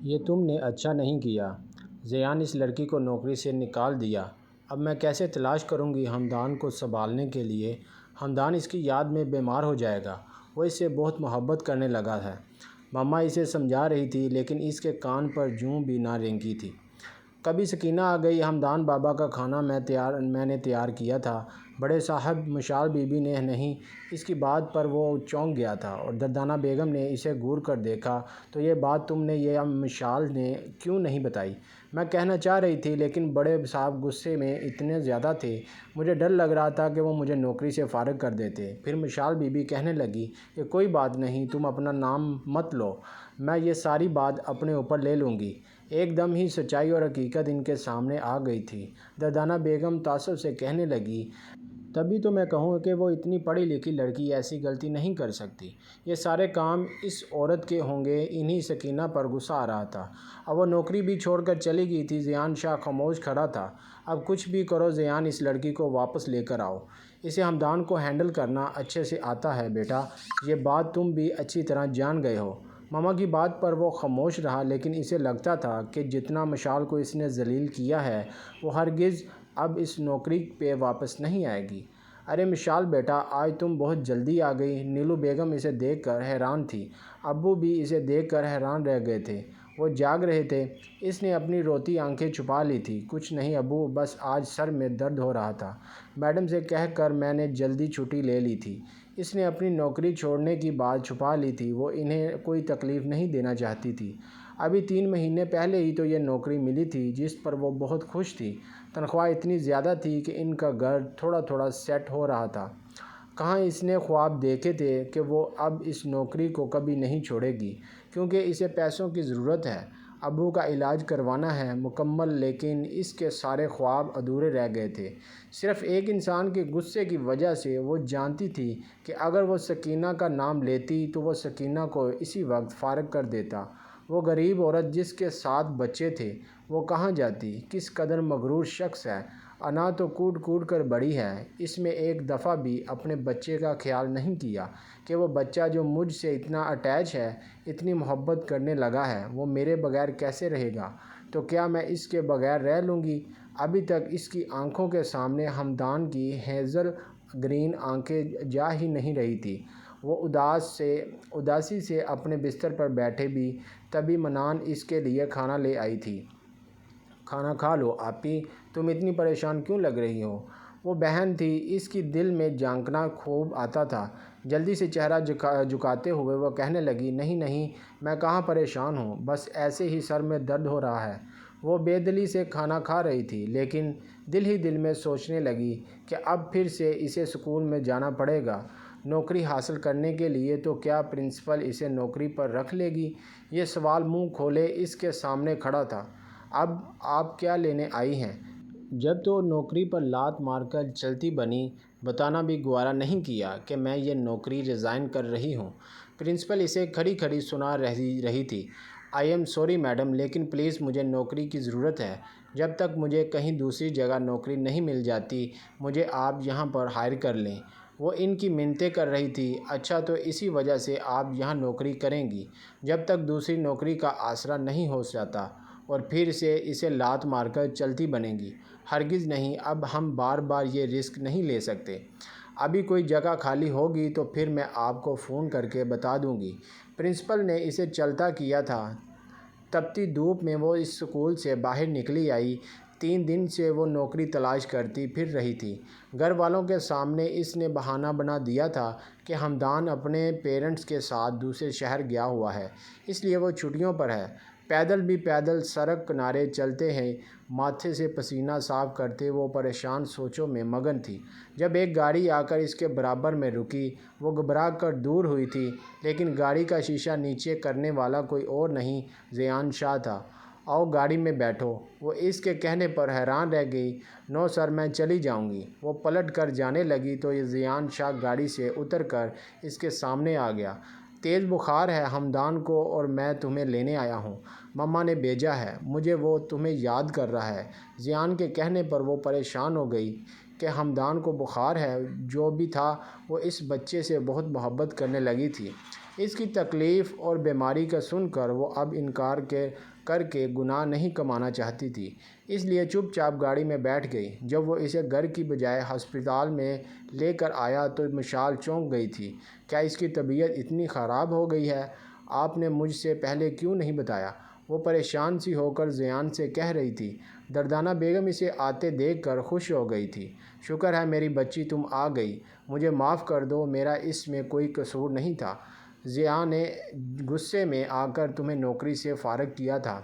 یہ تم نے اچھا نہیں کیا۔ ریان اس لڑکی کو نوکری سے نکال دیا۔ اب میں کیسے تلاش کروں گی حمدان کو سنبھالنے کے لیے؟ حمدان اس کی یاد میں بیمار ہو جائے گا۔ وہ اس سے بہت محبت کرنے لگا ہے۔ ماما اسے سمجھا رہی تھی لیکن اس کے کان پر جوں بھی نہ رینگی تھی۔ کبھی سکینہ آ گئی۔ حمدان بابا کا کھانا میں نے تیار کیا تھا۔ بڑے صاحب مشال بی بی نے نہیں۔ اس کی بات پر وہ چونک گیا تھا اور دردانہ بیگم نے اسے گور کر دیکھا۔ تو یہ بات تم نے یہ مشال نے کیوں نہیں بتائی؟ میں کہنا چاہ رہی تھی لیکن بڑے صاحب غصے میں اتنے زیادہ تھے، مجھے ڈر لگ رہا تھا کہ وہ مجھے نوکری سے فارغ کر دیتے۔ پھر مشال بی بی کہنے لگی کہ کوئی بات نہیں، تم اپنا نام مت لو، میں یہ ساری بات اپنے اوپر لے لوں گی۔ ایک دم ہی سچائی اور حقیقت ان کے سامنے آ گئی تھی۔ دردانہ بیگم تعصب سے کہنے لگی، تبھی تو میں کہوں کہ وہ اتنی پڑھی لکھی لڑکی ایسی غلطی نہیں کر سکتی۔ یہ سارے کام اس عورت کے ہوں گے۔ انہیں سکینہ پر غصہ آ رہا تھا۔ اب وہ نوکری بھی چھوڑ کر چلی گئی تھی۔ ریان شاہ خاموش کھڑا تھا۔ اب کچھ بھی کرو ریان، اس لڑکی کو واپس لے کر آؤ۔ اسے حمدان کو ہینڈل کرنا اچھے سے آتا ہے بیٹا، یہ بات تم بھی اچھی طرح جان گئے ہو۔ ماما کی بات پر وہ خاموش رہا لیکن اسے لگتا تھا کہ جتنا مشال کو اس نے ذلیل کیا ہے وہ ہرگز اب اس نوکری پہ واپس نہیں آئے گی۔ ارے مشال بیٹا، آج تم بہت جلدی آ گئی۔ نیلو بیگم اسے دیکھ کر حیران تھی۔ ابو بھی اسے دیکھ کر حیران رہ گئے تھے۔ وہ جاگ رہے تھے۔ اس نے اپنی روتی آنکھیں چھپا لی تھیں۔ کچھ نہیں ابو، بس آج سر میں درد ہو رہا تھا، میڈم سے کہہ کر میں نے جلدی چھٹی لے لی تھی۔ اس نے اپنی نوکری چھوڑنے کی بات چھپا لی تھی۔ وہ انہیں کوئی تکلیف نہیں دینا چاہتی تھی۔ ابھی 3 مہینے پہلے ہی تو یہ نوکری ملی تھی جس پر وہ بہت خوش تھی۔ تنخواہ اتنی زیادہ تھی کہ ان کا گھر تھوڑا تھوڑا سیٹ ہو رہا تھا۔ کہاں اس نے خواب دیکھے تھے کہ وہ اب اس نوکری کو کبھی نہیں چھوڑے گی، کیونکہ اسے پیسوں کی ضرورت ہے، ابو کا علاج کروانا ہے مکمل۔ لیکن اس کے سارے خواب ادھورے رہ گئے تھے، صرف ایک انسان کے غصے کی وجہ سے۔ وہ جانتی تھی کہ اگر وہ سکینہ کا نام لیتی تو وہ سکینہ کو اسی وقت فارغ کر دیتا۔ وہ غریب عورت جس کے 7 بچے تھے، وہ کہاں جاتی؟ کس قدر مغرور شخص ہے۔ انا تو کوٹ کوٹ کر بڑی ہے، اس میں ایک دفعہ بھی اپنے بچے کا خیال نہیں کیا کہ وہ بچہ جو مجھ سے اتنا اٹیچ ہے، اتنی محبت کرنے لگا ہے، وہ میرے بغیر کیسے رہے گا؟ تو کیا میں اس کے بغیر رہ لوں گی؟ ابھی تک اس کی آنکھوں کے سامنے حمدان کی ہیزل گرین آنکھیں جا ہی نہیں رہی تھی۔ وہ اداسی سے اپنے بستر پر بیٹھے بھی تبھی منان اس کے لیے کھانا لے آئی تھی۔ کھانا کھا لو آپی، تم اتنی پریشان کیوں لگ رہی ہو؟ وہ بہن تھی، اس کی دل میں جھانکنا خوب آتا تھا۔ جلدی سے چہرہ جھکاتے ہوئے وہ کہنے لگی، نہیں نہیں، میں کہاں پریشان ہوں، بس ایسے ہی سر میں درد ہو رہا ہے۔ وہ بے دلی سے کھانا کھا رہی تھی لیکن دل ہی دل میں سوچنے لگی کہ اب پھر سے اسے اسکول میں جانا پڑے گا نوکری حاصل کرنے کے لیے۔ تو کیا پرنسپل اسے نوکری پر رکھ لے گی؟ یہ سوال منہ کھولے اس کے سامنے کھڑا تھا۔ اب آپ کیا لینے آئی ہیں؟ جب تو نوکری پر لات مار کر چلتی بنی، بتانا بھی گوارا نہیں کیا کہ میں یہ نوکری ریزائن کر رہی ہوں۔ پرنسپل اسے کھڑی کھڑی سنا رہی تھی، آئی ایم سوری میڈم، لیکن پلیز مجھے نوکری کی ضرورت ہے۔ جب تک مجھے کہیں دوسری جگہ نوکری نہیں مل جاتی، مجھے آپ یہاں پر ہائر کر لیں۔ وہ ان کی منتیں کر رہی تھی۔ اچھا تو اسی وجہ سے آپ یہاں نوکری کریں گی جب تک دوسری نوکری کا آسرا نہیں ہو جاتا، اور پھر سے اسے لات مار کر چلتی بنیں گی؟ ہرگز نہیں، اب ہم بار بار یہ رسک نہیں لے سکتے۔ ابھی کوئی جگہ خالی ہوگی تو پھر میں آپ کو فون کر کے بتا دوں گی۔ پرنسپل نے اسے چلتا کیا تھا۔ تپتی دھوپ میں وہ اس اسکول سے باہر نکلی آئی۔ 3 دن سے وہ نوکری تلاش کرتی پھر رہی تھی۔ گھر والوں کے سامنے اس نے بہانہ بنا دیا تھا کہ حمدان اپنے پیرنٹس کے ساتھ دوسرے شہر گیا ہوا ہے، اس لیے وہ چھٹیوں پر ہے۔ پیدل بھی پیدل سڑک کنارے چلتے ہیں، ماتھے سے پسینہ صاف کرتے وہ پریشان سوچوں میں مگن تھی۔ جب ایک گاڑی آ کر اس کے برابر میں رکی، وہ گھبرا کر دور ہوئی تھی، لیکن گاڑی کا شیشہ نیچے کرنے والا کوئی اور نہیں، ریان شاہ تھا۔ آؤ گاڑی میں بیٹھو۔ وہ اس کے کہنے پر حیران رہ گئی۔ نو سر، میں چلی جاؤں گی۔ وہ پلٹ کر جانے لگی تو ریان شاہ گاڑی سے اتر کر اس کے سامنے آ گیا۔ تیز بخار ہے حمدان کو اور میں تمہیں لینے آیا ہوں، مما نے بھیجا ہے، مجھے وہ تمہیں یاد کر رہا ہے۔ ریان کے کہنے پر وہ پریشان ہو گئی کہ حمدان کو بخار ہے۔ جو بھی تھا وہ اس بچے سے بہت محبت کرنے لگی تھی۔ اس کی تکلیف اور بیماری کا سن کر وہ اب انکار کر کے گناہ نہیں کمانا چاہتی تھی، اس لیے چپ چاپ گاڑی میں بیٹھ گئی۔ جب وہ اسے گھر کی بجائے ہسپتال میں لے کر آیا تو مشال چونک گئی تھی۔ کیا اس کی طبیعت اتنی خراب ہو گئی ہے؟ آپ نے مجھ سے پہلے کیوں نہیں بتایا؟ وہ پریشان سی ہو کر زیان سے کہہ رہی تھی۔ دردانہ بیگم اسے آتے دیکھ کر خوش ہو گئی تھی۔ شکر ہے میری بچی تم آ گئی، مجھے معاف کر دو، میرا اس میں کوئی قصور نہیں تھا۔ ضیا نے غصے میں آ کر تمہیں نوکری سے فارغ کیا تھا۔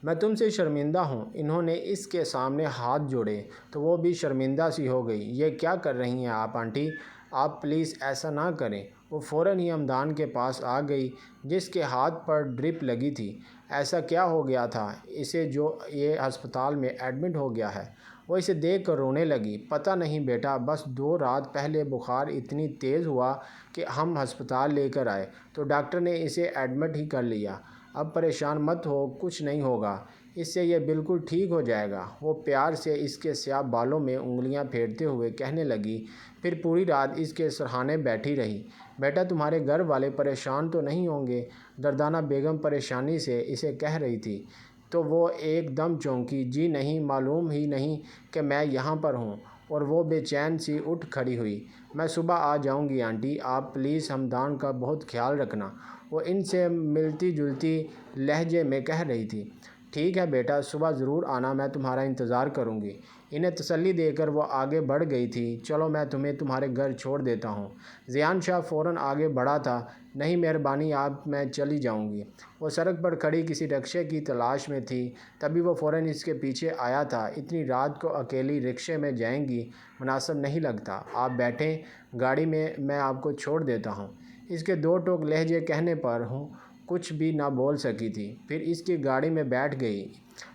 میں تم سے شرمندہ ہوں۔ انہوں نے اس کے سامنے ہاتھ جوڑے تو وہ بھی شرمندہ سی ہو گئی۔ یہ کیا کر رہی ہیں آپ آنٹی؟ آپ پلیز ایسا نہ کریں۔ وہ فوراً ہی حمدان کے پاس آ گئی جس کے ہاتھ پر ڈرپ لگی تھی۔ ایسا کیا ہو گیا تھا اسے جو یہ ہسپتال میں ایڈمٹ ہو گیا ہے؟ وہ اسے دیکھ کر رونے لگی۔ پتہ نہیں بیٹا، بس 2 رات پہلے بخار اتنی تیز ہوا کہ ہم ہسپتال لے کر آئے تو ڈاکٹر نے اسے ایڈمٹ ہی کر لیا۔ اب پریشان مت ہو، کچھ نہیں ہوگا، اس سے یہ بالکل ٹھیک ہو جائے گا۔ وہ پیار سے اس کے سیاہ بالوں میں انگلیاں پھیرتے ہوئے کہنے لگی، پھر پوری رات اس کے سرہانے بیٹھی رہی۔ بیٹا تمہارے گھر والے پریشان تو نہیں ہوں گے؟ دردانہ بیگم پریشانی سے اسے کہہ رہی تھی تو وہ ایک دم چونکی۔ جی نہیں، معلوم ہی نہیں کہ میں یہاں پر ہوں۔ اور وہ بے چین سی اٹھ کھڑی ہوئی۔ میں صبح آ جاؤں گی آنٹی، آپ پلیز حمدان کا بہت خیال رکھنا، وہ ان سے ملتی جلتی لہجے میں کہہ رہی تھی۔ ٹھیک ہے بیٹا، صبح ضرور آنا، میں تمہارا انتظار کروں گی۔ انہیں تسلی دے کر وہ آگے بڑھ گئی تھی۔ چلو میں تمہیں تمہارے گھر چھوڑ دیتا ہوں۔ زیان شاہ فوراً آگے بڑھا تھا۔ نہیں مہربانی آپ، میں چلی جاؤں گی۔ وہ سڑک پر کھڑی کسی رکشے کی تلاش میں تھی، تبھی وہ فوراً اس کے پیچھے آیا تھا۔ اتنی رات کو اکیلی رکشے میں جائیں گی، مناسب نہیں لگتا۔ آپ بیٹھیں گاڑی میں آپ کو چھوڑ دیتا ہوں۔ اس کے 2 ٹوک لہجے کہنے پر کچھ بھی نہ بول سکی تھی، پھر اس کی گاڑی میں بیٹھ گئی۔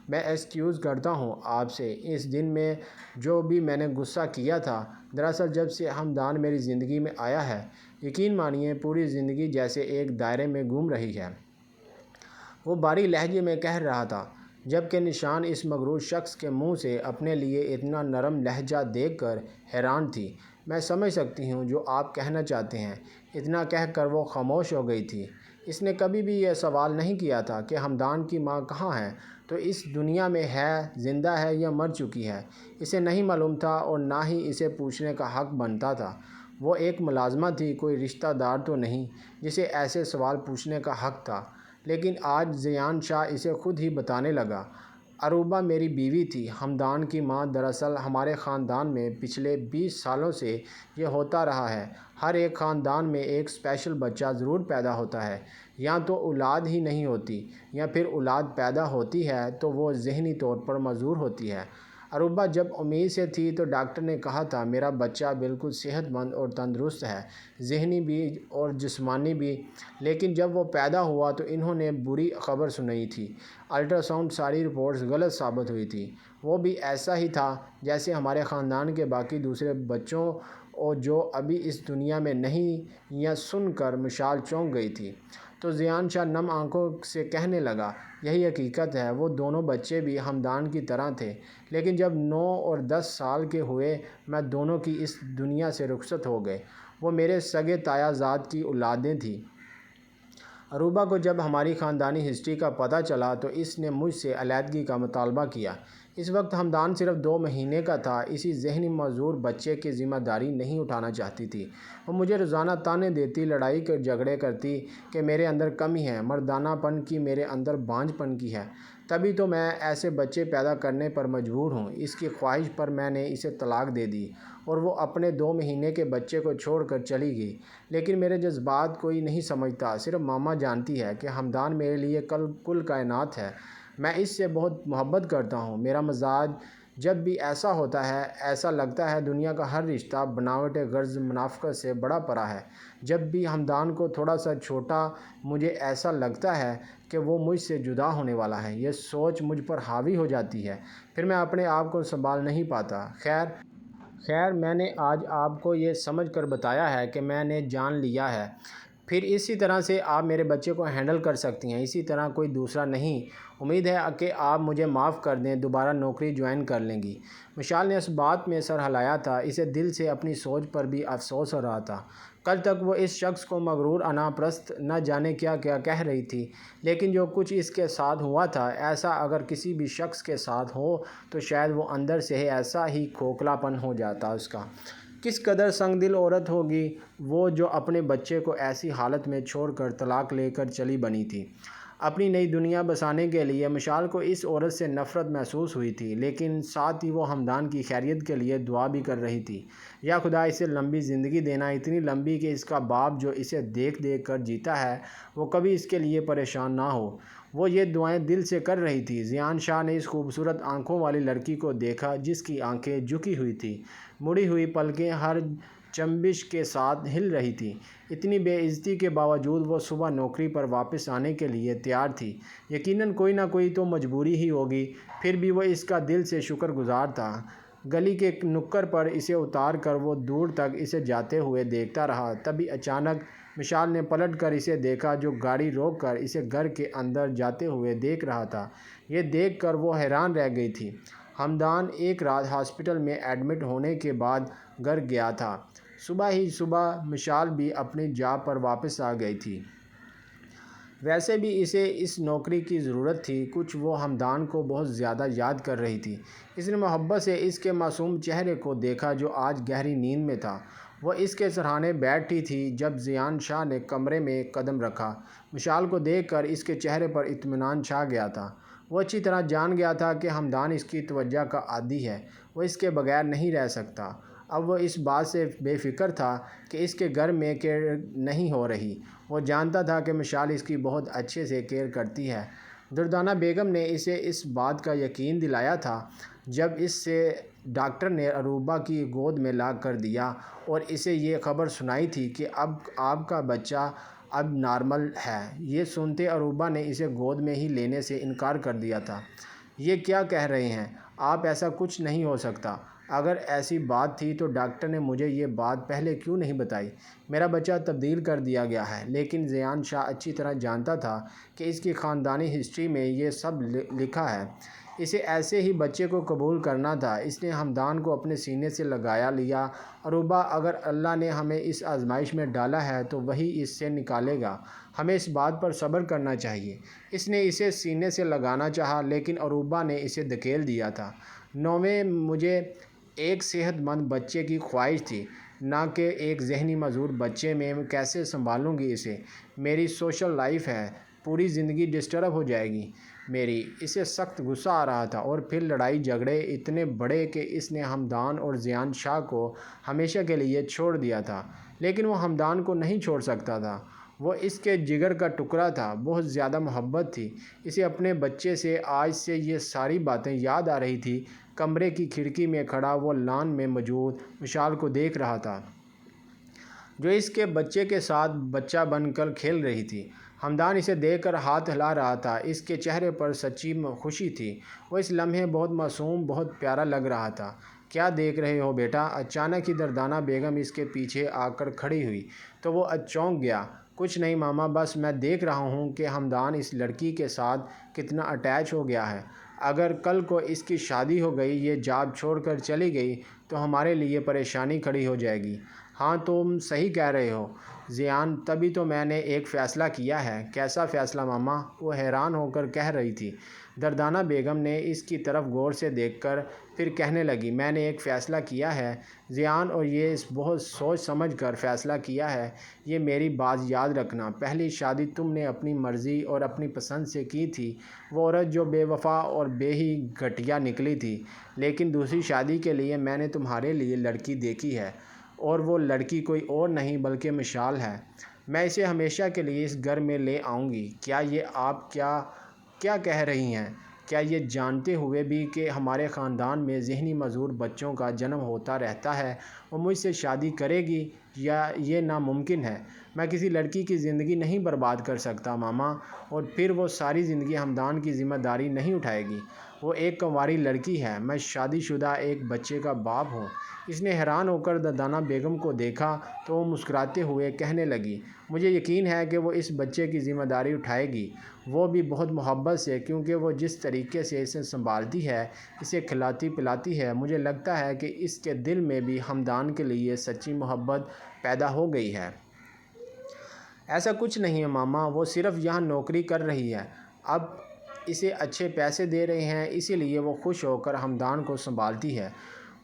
میں ایکسکیوز کرتا ہوں آپ سے، اس دن میں جو بھی میں نے غصہ کیا تھا، دراصل جب سے حمدان میری زندگی میں آیا ہے، یقین مانیے پوری زندگی جیسے ایک دائرے میں گھوم رہی ہے۔ وہ بھاری لہجے میں کہہ رہا تھا، جبکہ نشان اس مغرور شخص کے منہ سے اپنے لیے اتنا نرم لہجہ دیکھ کر حیران تھی۔ میں سمجھ سکتی ہوں جو آپ کہنا چاہتے ہیں۔ اتنا کہہ کر وہ خاموش ہو گئی تھی۔ اس نے کبھی بھی یہ سوال نہیں کیا تھا کہ حمدان کی ماں کہاں ہے، تو اس دنیا میں ہے، زندہ ہے یا مر چکی ہے۔ اسے نہیں معلوم تھا اور نہ ہی اسے پوچھنے کا حق بنتا تھا۔ وہ ایک ملازمہ تھی، کوئی رشتہ دار تو نہیں جسے ایسے سوال پوچھنے کا حق تھا۔ لیکن آج زیان شاہ اسے خود ہی بتانے لگا۔ عروبہ میری بیوی تھی، حمدان کی ماں۔ دراصل ہمارے خاندان میں پچھلے 20 سالوں سے یہ ہوتا رہا ہے، ہر ایک خاندان میں ایک اسپیشل بچہ ضرور پیدا ہوتا ہے، یا تو اولاد ہی نہیں ہوتی، یا پھر اولاد پیدا ہوتی ہے تو وہ ذہنی طور پر معذور ہوتی ہے۔ عروبہ جب امید سے تھی تو ڈاکٹر نے کہا تھا میرا بچہ بالکل صحت مند اور تندرست ہے، ذہنی بھی اور جسمانی بھی، لیکن جب وہ پیدا ہوا تو انہوں نے بری خبر سنائی تھی۔ الٹرا ساؤنڈ ساری رپورٹس غلط ثابت ہوئی تھی۔ وہ بھی ایسا ہی تھا جیسے ہمارے خاندان کے باقی دوسرے بچوں اور جو ابھی اس دنیا میں نہیں۔ یہ سن کر مشال چونک گئی تھی تو زیان شاہ نم آنکھوں سے کہنے لگا، یہی حقیقت ہے، وہ دونوں بچے بھی حمدان کی طرح تھے، لیکن جب 9 اور 10 سال کے ہوئے میں دونوں کی اس دنیا سے رخصت ہو گئے۔ وہ میرے سگے تایا زاد کی اولادیں تھیں۔ عروبہ کو جب ہماری خاندانی ہسٹری کا پتہ چلا تو اس نے مجھ سے علیحدگی کا مطالبہ کیا۔ اس وقت حمدان صرف 2 مہینے کا تھا۔ اسی ذہنی معذور بچے کی ذمہ داری نہیں اٹھانا چاہتی تھی۔ وہ مجھے روزانہ طعنے دیتی، لڑائی کر جھگڑے کرتی کہ میرے اندر کمی ہے، مردانہ پن کی، میرے اندر بانجھ پن کی ہے، تبھی تو میں ایسے بچے پیدا کرنے پر مجبور ہوں۔ اس کی خواہش پر میں نے اسے طلاق دے دی اور وہ اپنے 2 مہینے کے بچے کو چھوڑ کر چلی گئی۔ لیکن میرے جذبات کوئی نہیں سمجھتا، صرف ماما جانتی ہے کہ حمدان میرے لیے کل کائنات ہے۔ میں اس سے بہت محبت کرتا ہوں۔ میرا مزاج جب بھی ایسا ہوتا ہے، ایسا لگتا ہے دنیا کا ہر رشتہ بناوٹ غرض منافقت سے بڑا پرا ہے۔ جب بھی حمدان کو تھوڑا سا چھوٹا، مجھے ایسا لگتا ہے کہ وہ مجھ سے جدا ہونے والا ہے۔ یہ سوچ مجھ پر حاوی ہو جاتی ہے، پھر میں اپنے آپ کو سنبھال نہیں پاتا۔ خیر میں نے آج آپ کو یہ سمجھ کر بتایا ہے کہ میں نے جان لیا ہے، پھر اسی طرح سے آپ میرے بچے کو ہینڈل کر سکتی ہیں، اسی طرح کوئی دوسرا نہیں۔ امید ہے کہ آپ مجھے معاف کر دیں، دوبارہ نوکری جوائن کر لیں گی۔ مشال نے اس بات میں سر ہلایا تھا، اسے دل سے اپنی سوچ پر بھی افسوس ہو رہا تھا۔ کل تک وہ اس شخص کو مغرور انا پرست نہ جانے کیا کیا کہہ رہی تھی، لیکن جو کچھ اس کے ساتھ ہوا تھا، ایسا اگر کسی بھی شخص کے ساتھ ہو تو شاید وہ اندر سے ایسا ہی کھوکھلا پن ہو جاتا اس کا۔ کس قدر سنگ دل عورت ہوگی وہ جو اپنے بچے کو ایسی حالت میں چھوڑ کر طلاق لے کر چلی بنی تھی۔ اپنی نئی دنیا بسانے کے لیے مشال کو اس عورت سے نفرت محسوس ہوئی تھی، لیکن ساتھ ہی وہ ہمدان کی خیریت کے لیے دعا بھی کر رہی تھی۔ یا خدا اسے لمبی زندگی دینا، اتنی لمبی کہ اس کا باپ جو اسے دیکھ دیکھ کر جیتا ہے وہ کبھی اس کے لیے پریشان نہ ہو۔ وہ یہ دعائیں دل سے کر رہی تھی۔ زیان شاہ نے اس خوبصورت آنکھوں والی لڑکی کو دیکھا جس کی آنکھیں جھکی ہوئی تھیں، مڑی ہوئی پلکیں ہر جنبش کے ساتھ ہل رہی تھیں۔ اتنی بے عزتی کے باوجود وہ صبح نوکری پر واپس آنے کے لیے تیار تھی۔ یقیناً کوئی نہ کوئی تو مجبوری ہی ہوگی، پھر بھی وہ اس کا دل سے شکر گزار تھا۔ گلی کے نکڑ پر اسے اتار کر وہ دور تک اسے جاتے ہوئے دیکھتا رہا۔ تبھی اچانک مشال نے پلٹ کر اسے دیکھا جو گاڑی روک کر اسے گھر کے اندر جاتے ہوئے دیکھ رہا تھا۔ یہ دیکھ کر وہ حیران رہ گئی تھی۔ ہمدان ایک رات ہاسپٹل میں ایڈمٹ ہونے کے بعد گھر گیا تھا۔ صبح ہی صبح مشال بھی اپنی جاب پر واپس آ گئی تھی۔ ویسے بھی اسے اس نوکری کی ضرورت تھی۔ کچھ وہ ہمدان کو بہت زیادہ یاد کر رہی تھی۔ اس نے محبت سے اس کے معصوم چہرے کو دیکھا جو آج گہری نیند میں تھا۔ وہ اس کے سرہانے بیٹھی تھی جب زیان شاہ نے کمرے میں قدم رکھا۔ مشال کو دیکھ کر اس کے چہرے پر اطمینان چھا گیا تھا۔ وہ اچھی طرح جان گیا تھا کہ ہمدان اس کی توجہ کا عادی ہے، وہ اس کے بغیر نہیں رہ سکتا۔ اب وہ اس بات سے بے فکر تھا کہ اس کے گھر میں کیئر نہیں ہو رہی۔ وہ جانتا تھا کہ مشال اس کی بہت اچھے سے کیئر کرتی ہے۔ دردانہ بیگم نے اسے اس بات کا یقین دلایا تھا جب اس سے ڈاکٹر نے اروبہ کی گود میں لا کر دیا اور اسے یہ خبر سنائی تھی کہ اب آپ کا بچہ اب نارمل ہے۔ یہ سنتے اروبہ نے اسے گود میں ہی لینے سے انکار کر دیا تھا۔ یہ کیا کہہ رہے ہیں آپ، ایسا کچھ نہیں ہو سکتا۔ اگر ایسی بات تھی تو ڈاکٹر نے مجھے یہ بات پہلے کیوں نہیں بتائی؟ میرا بچہ تبدیل کر دیا گیا ہے۔ لیکن زیان شاہ اچھی طرح جانتا تھا کہ اس کی خاندانی ہسٹری میں یہ سب لکھا ہے۔ اسے ایسے ہی بچے کو قبول کرنا تھا۔ اس نے ہمدان کو اپنے سینے سے لگایا لیا۔ اروبہ، اگر اللہ نے ہمیں اس آزمائش میں ڈالا ہے تو وہی اس سے نکالے گا۔ ہمیں اس بات پر صبر کرنا چاہیے۔ اس نے اسے سینے سے لگانا چاہا لیکن اروبہ نے اسے دھکیل دیا تھا۔ نویں، مجھے ایک صحت مند بچے کی خواہش تھی، نہ کہ ایک ذہنی معذور بچے۔ میں کیسے سنبھالوں گی اسے؟ میری سوشل لائف ہے، پوری زندگی ڈسٹرب ہو جائے گی میری۔ اسے سخت غصہ آ رہا تھا اور پھر لڑائی جھگڑے اتنے بڑے کہ اس نے ہمدان اور زیان شاہ کو ہمیشہ کے لیے چھوڑ دیا تھا۔ لیکن وہ ہمدان کو نہیں چھوڑ سکتا تھا۔ وہ اس کے جگر کا ٹکڑا تھا، بہت زیادہ محبت تھی اسے اپنے بچے سے۔ آج سے یہ ساری باتیں یاد آ رہی تھی۔ کمرے کی کھڑکی میں کھڑا وہ لان میں موجود مشال کو دیکھ رہا تھا جو اس کے بچے کے ساتھ بچہ بن کر کھیل رہی تھی۔ ہمدان اسے دیکھ کر ہاتھ ہلا رہا تھا، اس کے چہرے پر سچی خوشی تھی۔ وہ اس لمحے بہت معصوم، بہت پیارا لگ رہا تھا۔ کیا دیکھ رہے ہو بیٹا؟ اچانک ہی دردانہ بیگم اس کے پیچھے آ کر کھڑی ہوئی تو وہ چونک گیا۔ کچھ نہیں ماما، بس میں دیکھ رہا ہوں کہ ہمدان اس لڑکی کے ساتھ کتنا اٹیچ ہو گیا ہے۔ اگر کل کو اس کی شادی ہو گئی، یہ جاب چھوڑ کر چلی گئی تو ہمارے لیے پریشانی کھڑی ہو جائے گی۔ ہاں تم صحیح کہہ رہے ہو زیان، تبھی تو میں نے ایک فیصلہ کیا ہے۔ کیسا فیصلہ ماما؟ وہ حیران ہو کر کہہ رہی تھی۔ دردانہ بیگم نے اس کی طرف غور سے دیکھ کر پھر کہنے لگی، میں نے ایک فیصلہ کیا ہے زیان، اور یہ بہت سوچ سمجھ کر فیصلہ کیا ہے۔ یہ میری بات یاد رکھنا، پہلی شادی تم نے اپنی مرضی اور اپنی پسند سے کی تھی، وہ عورت جو بے وفا اور بے ہی گھٹیا نکلی تھی۔ لیکن دوسری شادی کے لیے میں نے تمہارے لیے لڑکی دیکھی ہے، اور وہ لڑکی کوئی اور نہیں بلکہ مشال ہے۔ میں اسے ہمیشہ کے لیے اس گھر میں لے آؤں گی۔ کیا یہ آپ کیا کہہ رہی ہیں؟ کیا یہ جانتے ہوئے بھی کہ ہمارے خاندان میں ذہنی معذور بچوں کا جنم ہوتا رہتا ہے وہ مجھ سے شادی کرے گی؟ یا یہ ناممکن ہے؟ میں کسی لڑکی کی زندگی نہیں برباد کر سکتا ماما، اور پھر وہ ساری زندگی ہمدان کی ذمہ داری نہیں اٹھائے گی۔ وہ ایک کنواری لڑکی ہے، میں شادی شدہ ایک بچے کا باپ ہوں۔ اس نے حیران ہو کر دردانہ بیگم کو دیکھا تو وہ مسکراتے ہوئے کہنے لگی، مجھے یقین ہے کہ وہ اس بچے کی ذمہ داری اٹھائے گی، وہ بھی بہت محبت سے، کیونکہ وہ جس طریقے سے اسے سنبھالتی ہے، اسے کھلاتی پلاتی ہے، مجھے لگتا ہے کہ اس کے دل میں بھی ہمدان کے لیے سچی محبت پیدا ہو گئی ہے۔ ایسا کچھ نہیں ہے ماما، وہ صرف یہاں نوکری کر رہی ہے، اب اسے اچھے پیسے دے رہے ہیں، اسی لیے وہ خوش ہو کر ہمدان کو سنبھالتی ہے۔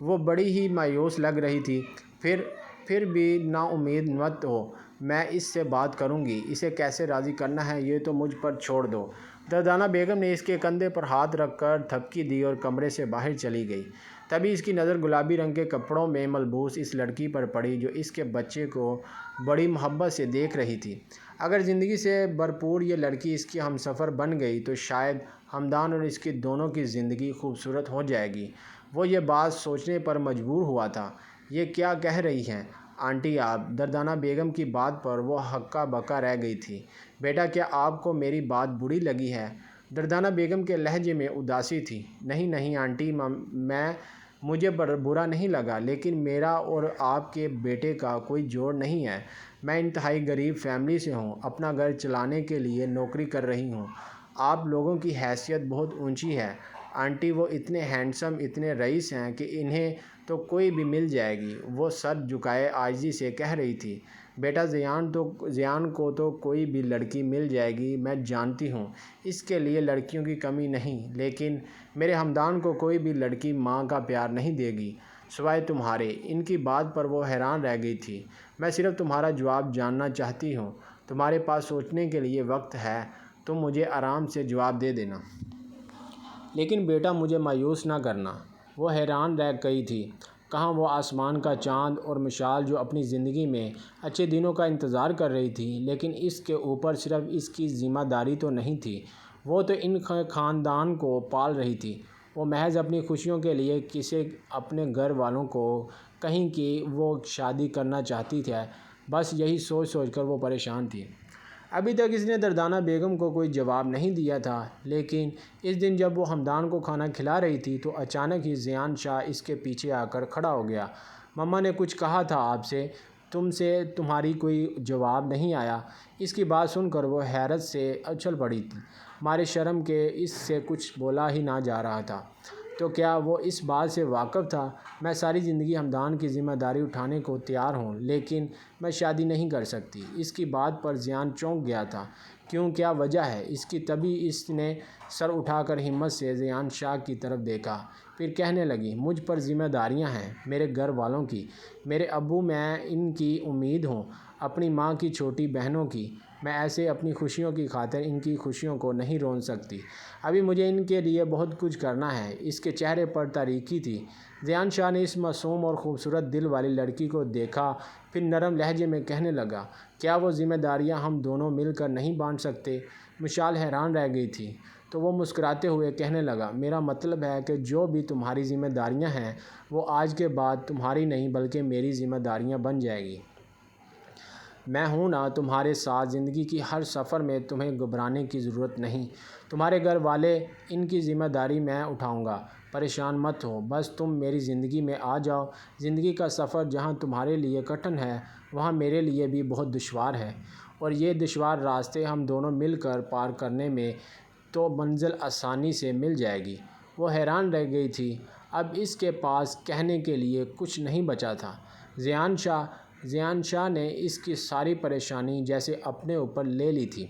وہ بڑی ہی مایوس لگ رہی تھی۔ پھر بھی نا امید مت ہو، میں اس سے بات کروں گی، اسے کیسے راضی کرنا ہے یہ تو مجھ پر چھوڑ دو۔ دردانہ بیگم نے اس کے کندھے پر ہاتھ رکھ کر تھپکی دی اور کمرے سے باہر چلی گئی۔ تبھی اس کی نظر گلابی رنگ کے کپڑوں میں ملبوس اس لڑکی پر پڑی جو اس کے بچے کو بڑی محبت سے دیکھ رہی تھی۔ اگر زندگی سے بھرپور یہ لڑکی اس کی ہمسفر بن گئی تو شاید ہمدان اور اس کی دونوں کی زندگی خوبصورت ہو جائے گی۔ وہ یہ بات سوچنے پر مجبور ہوا تھا۔ یہ کیا کہہ رہی ہیں آنٹی آپ؟ دردانہ بیگم کی بات پر وہ ہکا بکا رہ گئی تھی۔ بیٹا کیا آپ کو میری بات بری لگی ہے؟ دردانہ بیگم کے لہجے میں اداسی تھی۔ نہیں نہیں آنٹی، مجھے برا نہیں لگا، لیکن میرا اور آپ کے بیٹے کا کوئی جوڑ نہیں ہے۔ میں انتہائی غریب فیملی سے ہوں، اپنا گھر چلانے کے لیے نوکری کر رہی ہوں۔ آپ لوگوں کی حیثیت بہت اونچی ہے آنٹی، وہ اتنے ہینڈسم، اتنے رئیس ہیں کہ انہیں تو کوئی بھی مل جائے گی۔ وہ سر جھکائے عاجزی سے کہہ رہی تھی۔ بیٹا زیان کو تو کوئی بھی لڑکی مل جائے گی، میں جانتی ہوں، اس کے لیے لڑکیوں کی کمی نہیں، لیکن میرے ہمدان کو کوئی بھی لڑکی ماں کا پیار نہیں دے گی سوائے تمہارے۔ ان کی بات پر وہ حیران رہ گئی تھی۔ میں صرف تمہارا جواب جاننا چاہتی ہوں، تمہارے پاس سوچنے کے لیے وقت ہے، تم مجھے آرام سے جواب دے دینا۔ لیکن بیٹا مجھے مایوس نہ کرنا۔ وہ حیران رہ گئی تھی۔ کہاں وہ آسمان کا چاند اور مشال جو اپنی زندگی میں اچھے دنوں کا انتظار کر رہی تھی، لیکن اس کے اوپر صرف اس کی ذمہ داری تو نہیں تھی، وہ تو ان خاندان کو پال رہی تھی۔ وہ محض اپنی خوشیوں کے لیے کسی اپنے گھر والوں کو کہیں کہ وہ شادی کرنا چاہتی تھی، بس یہی سوچ سوچ کر وہ پریشان تھی۔ ابھی تک اس نے دردانہ بیگم کو کوئی جواب نہیں دیا تھا، لیکن اس دن جب وہ ہمدان کو کھانا کھلا رہی تھی تو اچانک ہی زیان شاہ اس کے پیچھے آ کر کھڑا ہو گیا۔ مما نے کچھ کہا تھا آپ سے، تمہاری کوئی جواب نہیں آیا؟ اس کی بات سن کر وہ حیرت سے اچھل پڑی، مارے شرم کے اس سے کچھ بولا ہی نہ جا رہا تھا۔ تو کیا وہ اس بات سے واقف تھا؟ میں ساری زندگی ہمدان کی ذمہ داری اٹھانے کو تیار ہوں، لیکن میں شادی نہیں کر سکتی۔ اس کی بات پر زیان چونک گیا تھا۔ کیوں، کیا وجہ ہے اس کی؟ تبھی اس نے سر اٹھا کر ہمت سے زیان شاہ کی طرف دیکھا، پھر کہنے لگی، مجھ پر ذمہ داریاں ہیں، میرے گھر والوں کی، میرے ابو، میں ان کی امید ہوں، اپنی ماں کی چھوٹی بہنوں کی۔ میں ایسے اپنی خوشیوں کی خاطر ان کی خوشیوں کو نہیں رون سکتی۔ ابھی مجھے ان کے لیے بہت کچھ کرنا ہے۔ اس کے چہرے پر تاریکی تھی۔ زیان شاہ نے اس معصوم اور خوبصورت دل والی لڑکی کو دیکھا، پھر نرم لہجے میں کہنے لگا، کیا وہ ذمہ داریاں ہم دونوں مل کر نہیں بانٹ سکتے؟ مشال حیران رہ گئی تھی، تو وہ مسکراتے ہوئے کہنے لگا، میرا مطلب ہے کہ جو بھی تمہاری ذمہ داریاں ہیں وہ آج کے بعد تمہاری نہیں بلکہ میری ذمہ داریاں بن جائیں گی۔ میں ہوں نا تمہارے ساتھ، زندگی کی ہر سفر میں تمہیں گھبرانے کی ضرورت نہیں۔ تمہارے گھر والے، ان کی ذمہ داری میں اٹھاؤں گا، پریشان مت ہو، بس تم میری زندگی میں آ جاؤ۔ زندگی کا سفر جہاں تمہارے لیے کٹھن ہے، وہاں میرے لیے بھی بہت دشوار ہے، اور یہ دشوار راستے ہم دونوں مل کر پار کرنے میں تو منزل آسانی سے مل جائے گی۔ وہ حیران رہ گئی تھی، اب اس کے پاس کہنے کے لیے کچھ نہیں بچا تھا۔ زیان شاہ نے اس کی ساری پریشانی جیسے اپنے اوپر لے لی تھی۔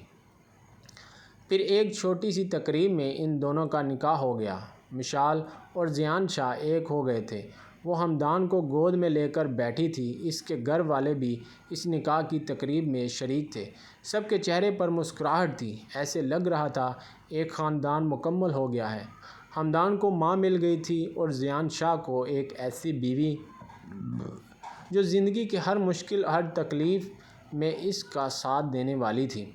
پھر ایک چھوٹی سی تقریب میں ان دونوں کا نکاح ہو گیا۔ مشال اور زیان شاہ ایک ہو گئے تھے۔ وہ ہمدان کو گود میں لے کر بیٹھی تھی۔ اس کے گھر والے بھی اس نکاح کی تقریب میں شریک تھے۔ سب کے چہرے پر مسکراہٹ تھی، ایسے لگ رہا تھا ایک خاندان مکمل ہو گیا ہے۔ ہمدان کو ماں مل گئی تھی اور زیان شاہ کو ایک ایسی بیوی جو زندگی کی ہر مشکل، ہر تکلیف میں اس کا ساتھ دینے والی تھی۔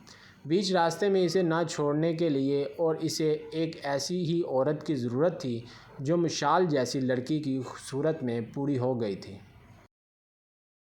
بیچ راستے میں اسے نہ چھوڑنے کے لیے، اور اسے ایک ایسی ہی عورت کی ضرورت تھی جو مشال جیسی لڑکی کی صورت میں پوری ہو گئی تھی۔